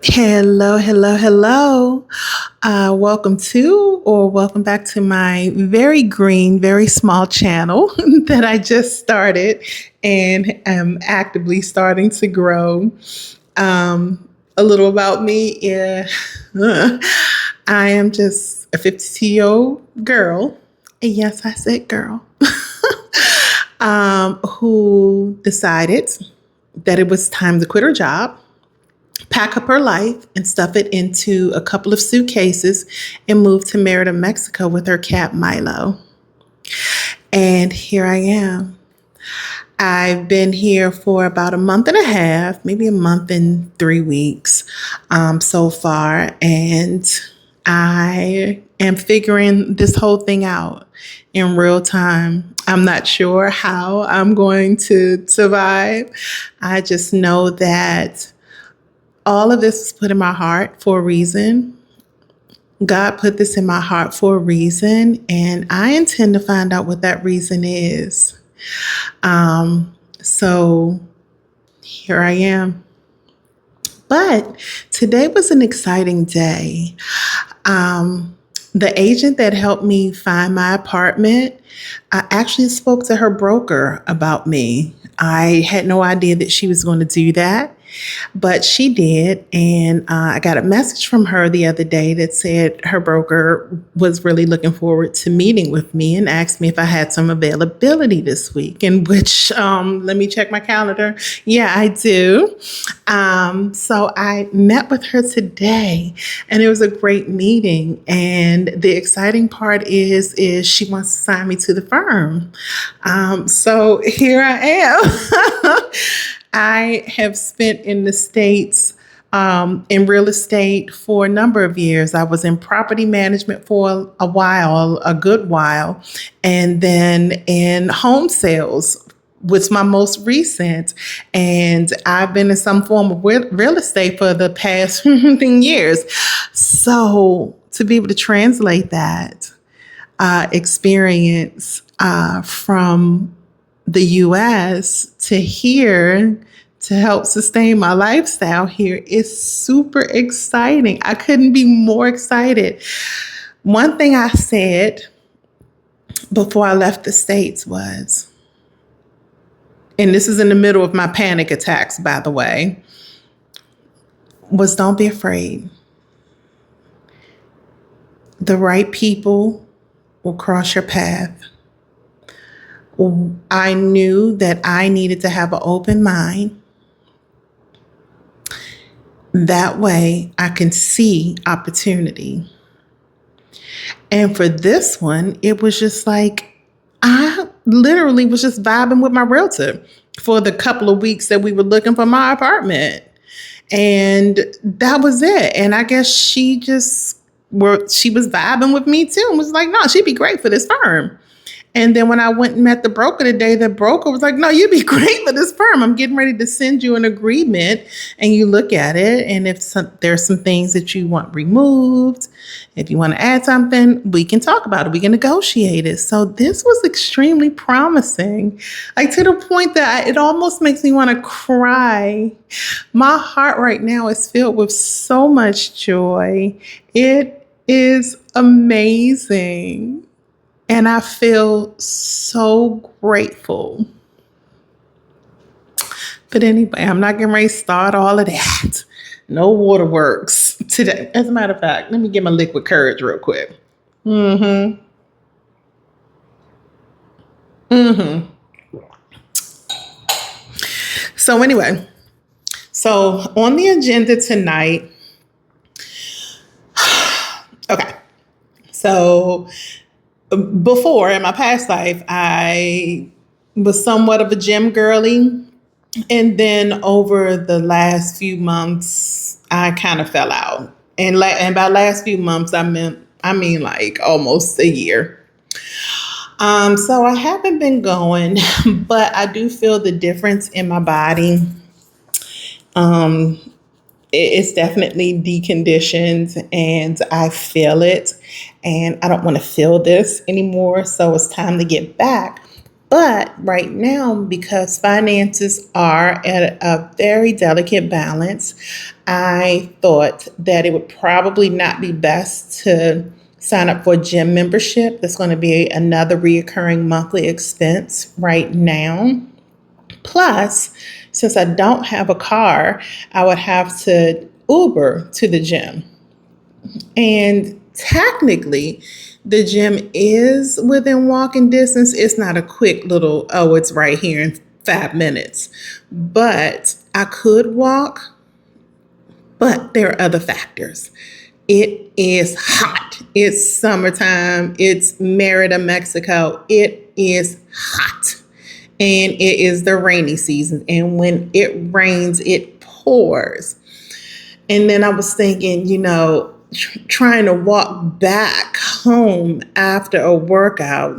Hello, hello, hello. Welcome back to my very green, very small channel that I just started and am actively starting to grow. A little about me. Yeah. I am just a 52-year-old girl. And yes, I said girl. Who decided that it was time to quit her job, pack up her life, and stuff it into a couple of suitcases and move to Mérida, Mexico with her cat Milo. And here I am. I've been here for about a month and a half, maybe a month and 3 weeks so far. And I am figuring this whole thing out in real time. I'm not sure how I'm going to survive. I just know that all of this was put in my heart for a reason. God put this in my heart for a reason, and I intend to find out what that reason is. So here I am. But today was an exciting day. The agent that helped me find my apartment, I actually spoke to her broker about me. I had no idea that she was going to do that, but she did. And I got a message from her the other day that said her broker was really looking forward to meeting with me and asked me if I had some availability this week, in which, let me check my calendar. Yeah, I do. So I met with her today and it was a great meeting. And the exciting part is she wants to sign me to the firm. So here I am. I have spent in the States in real estate for a number of years. I was in property management for a while, a good while, and then in home sales was my most recent. And I've been in some form of real estate for the past years. So to be able to translate that experience from the US to here to help sustain my lifestyle here is super exciting. I couldn't be more excited. One thing I said before I left the States was, and this is in the middle of my panic attacks, by the way, was don't be afraid. The right people will cross your path. I knew that I needed to have an open mind. That way I can see opportunity. And for this one, it was just like, I literally was just vibing with my realtor for the couple of weeks that we were looking for my apartment. And that was it. And I guess she was vibing with me too and was like, no, she'd be great for this firm. And then when I went and met the broker today, the broker was like, no, you'd be great for this firm. I'm getting ready to send you an agreement and you look at it. And if there's some things that you want removed, if you want to add something, we can talk about it. We can negotiate it. So this was extremely promising, like to the point that it almost makes me want to cry. My heart right now is filled with so much joy. It is amazing. And I feel so grateful. But anyway, I'm not getting ready to start all of that. No waterworks today. As a matter of fact, let me get my liquid courage real quick. Mm-hmm. Mm-hmm. So anyway, so on the agenda tonight, okay. So before, in my past life, I was somewhat of a gym girly. And then over the last few months, I kind of fell out. And by last few months, I mean like almost a year. So I haven't been going, but I do feel the difference in my body. Um, it's definitely deconditioned and I feel it. And I don't want to feel this anymore. So it's time to get back. But right now, because finances are at a very delicate balance, I thought that it would probably not be best to sign up for a gym membership. That's going to be another reoccurring monthly expense right now. Plus, since I don't have a car, I would have to Uber to the gym. And technically, the gym is within walking distance. It's not a quick little, oh, it's right here in 5 minutes. But I could walk, but there are other factors. It is hot. It's summertime. It's Mérida, Mexico. It is hot. And it is the rainy season. And when it rains, it pours. And then I was thinking, trying to walk back home after a workout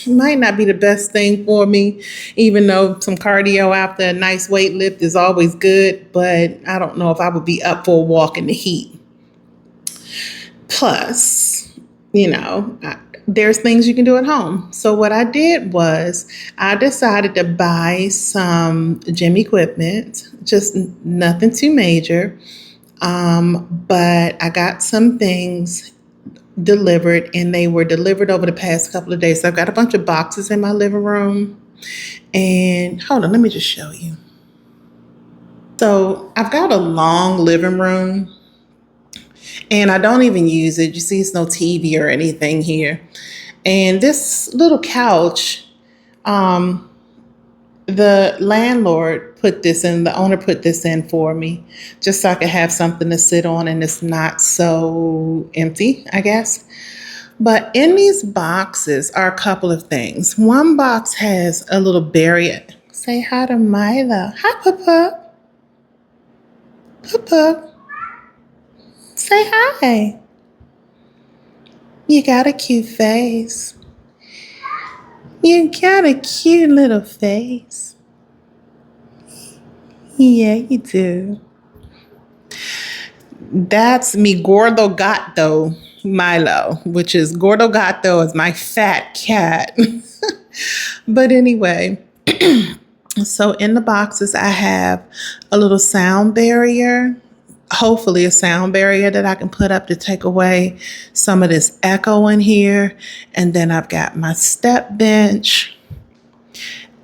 might not be the best thing for me, even though some cardio after a nice weight lift is always good. But I don't know if I would be up for a walk in the heat. Plus, there's things you can do at home. So what I did was I decided to buy some gym equipment, just nothing too major. But I got some things delivered, and they were delivered over the past couple of days. So I've got a bunch of boxes in my living room. And hold on, let me just show you. So I've got a long living room, and I don't even use it. You see, it's no TV or anything here. And this little couch, the owner put this in for me, just so I could have something to sit on and it's not so empty, I guess. But in these boxes are a couple of things. One box has a little barrier. Say hi to Mila. Hi, Papa. Papa. Say hi. You got a cute face. You got a cute little face. Yeah, you do. That's mi gordo gato, Milo, which is gordo gato is my fat cat. But anyway, so in the boxes, I have a little sound barrier, hopefully a sound barrier that I can put up to take away some of this echo in here. And then I've got my step bench.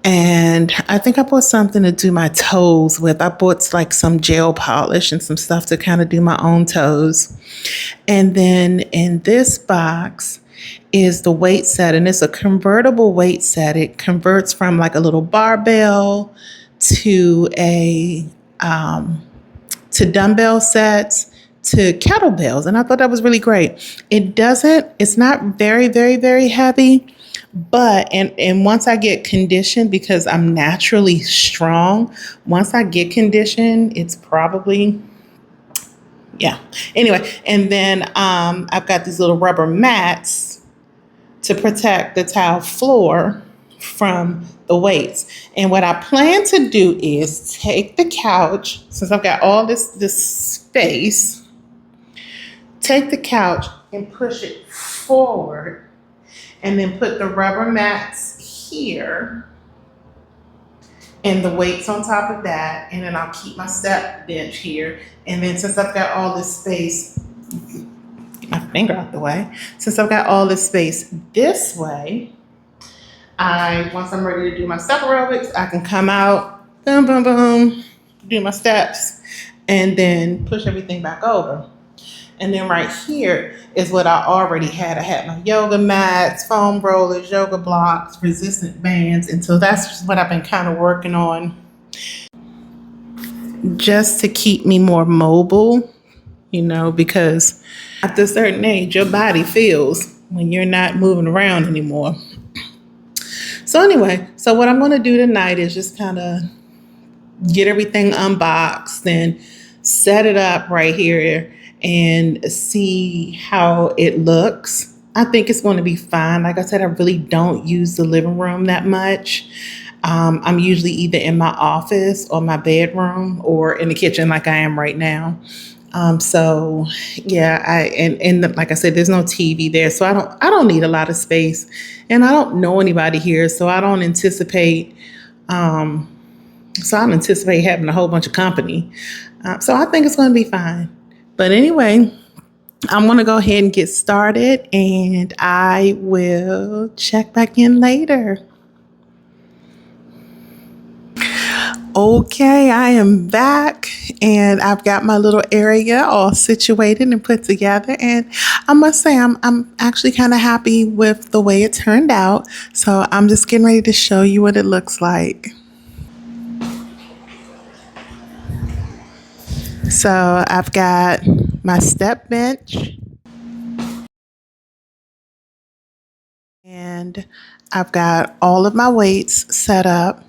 And I think I bought something to do my toes with. I bought like some gel polish and some stuff to kind of do my own toes. And then in this box is the weight set, and it's a convertible weight set. It converts from like a little barbell to to dumbbell sets to kettlebells. And I thought that was really great. It's not very, very, very heavy. But and once I get conditioned, because I'm naturally strong, once I get conditioned, it's probably, yeah. Anyway, and then I've got these little rubber mats to protect the tile floor from the weights. And what I plan to do is take the couch, since I've got all this space, take the couch and push it forward, and then put the rubber mats here and the weights on top of that. And then I'll keep my step bench here. And then since I've got all this space, get my finger out the way. Since I've got all this space this way, once I'm ready to do my step aerobics, I can come out, boom, boom, boom, do my steps, and then push everything back over. And then right here is what I already had. I had my yoga mats, foam rollers, yoga blocks, resistant bands. And so that's what I've been kind of working on just to keep me more mobile, because at a certain age, your body feels when you're not moving around anymore. So anyway, so what I'm going to do tonight is just kind of get everything unboxed and set it up right here and see how it looks. I think it's going to be fine. Like I said, I really don't use the living room that much. I'm usually either in my office or my bedroom or in the kitchen like I am right now. So yeah, like I said, there's no TV there, so I don't need a lot of space, and I don't know anybody here, so um, I don't anticipate having a whole bunch of company. So I think it's going to be fine. But anyway, I'm going to go ahead and get started, and I will check back in later. Okay, I am back and I've got my little area all situated and put together. And I must say, I'm actually kind of happy with the way it turned out. So I'm just getting ready to show you what it looks like. So I've got my step bench and I've got all of my weights set up.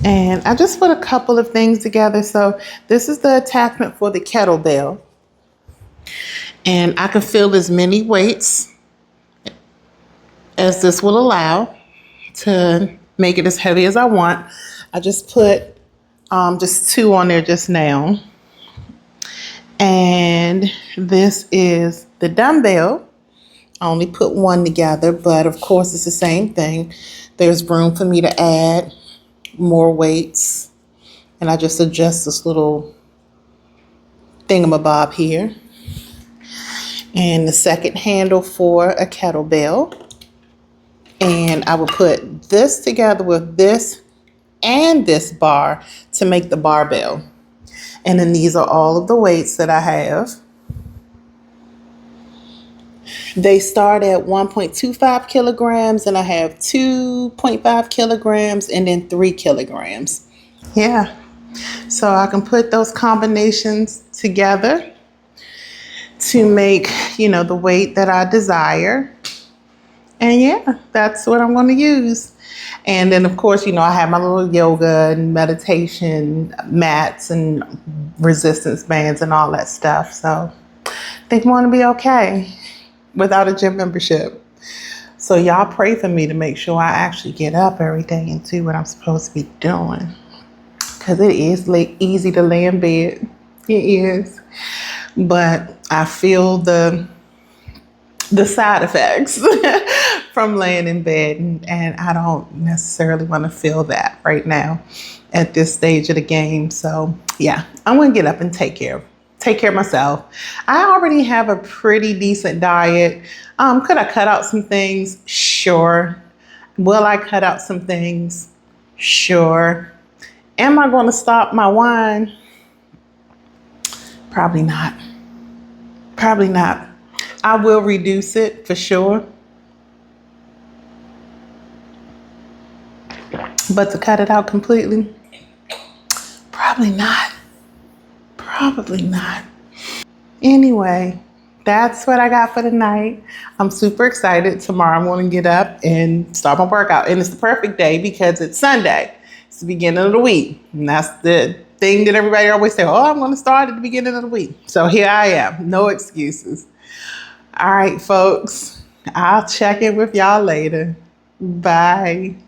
And I just put a couple of things together. So this is the attachment for the kettlebell. And I can fill as many weights as this will allow to make it as heavy as I want. I just put just two on there just now. And this is the dumbbell. I only put one together, but of course it's the same thing. There's room for me to add more weights. And I just adjust this little thingamabob here. And the second handle for a kettlebell. And I will put this together with this and this bar to make the barbell. And then these are all of the weights that I have. They start at 1.25 kilograms, and I have 2.5 kilograms and then 3 kilograms. Yeah, so I can put those combinations together to make, the weight that I desire. And yeah, that's what I'm going to use. And then, of course, I have my little yoga and meditation mats and resistance bands and all that stuff. So I think I'm going to be okay without a gym membership. So y'all pray for me to make sure I actually get up every day and do what I'm supposed to be doing. Because it is easy to lay in bed. It is. But I feel the side effects from laying in bed, and I don't necessarily want to feel that right now at this stage of the game. So yeah, I'm going to get up and take care of myself. I already have a pretty decent diet. Could I cut out some things? Sure. Will I cut out some things? Sure. Am I going to stop my wine? Probably not. Probably not. I will reduce it for sure. But to cut it out completely? Probably not. Probably not. Anyway, that's what I got for tonight. I'm super excited. Tomorrow I'm going to get up and start my workout. And it's the perfect day because it's Sunday. It's the beginning of the week. And that's the thing that everybody always say, I'm going to start at the beginning of the week. So here I am. No excuses. All right, folks. I'll check in with y'all later. Bye.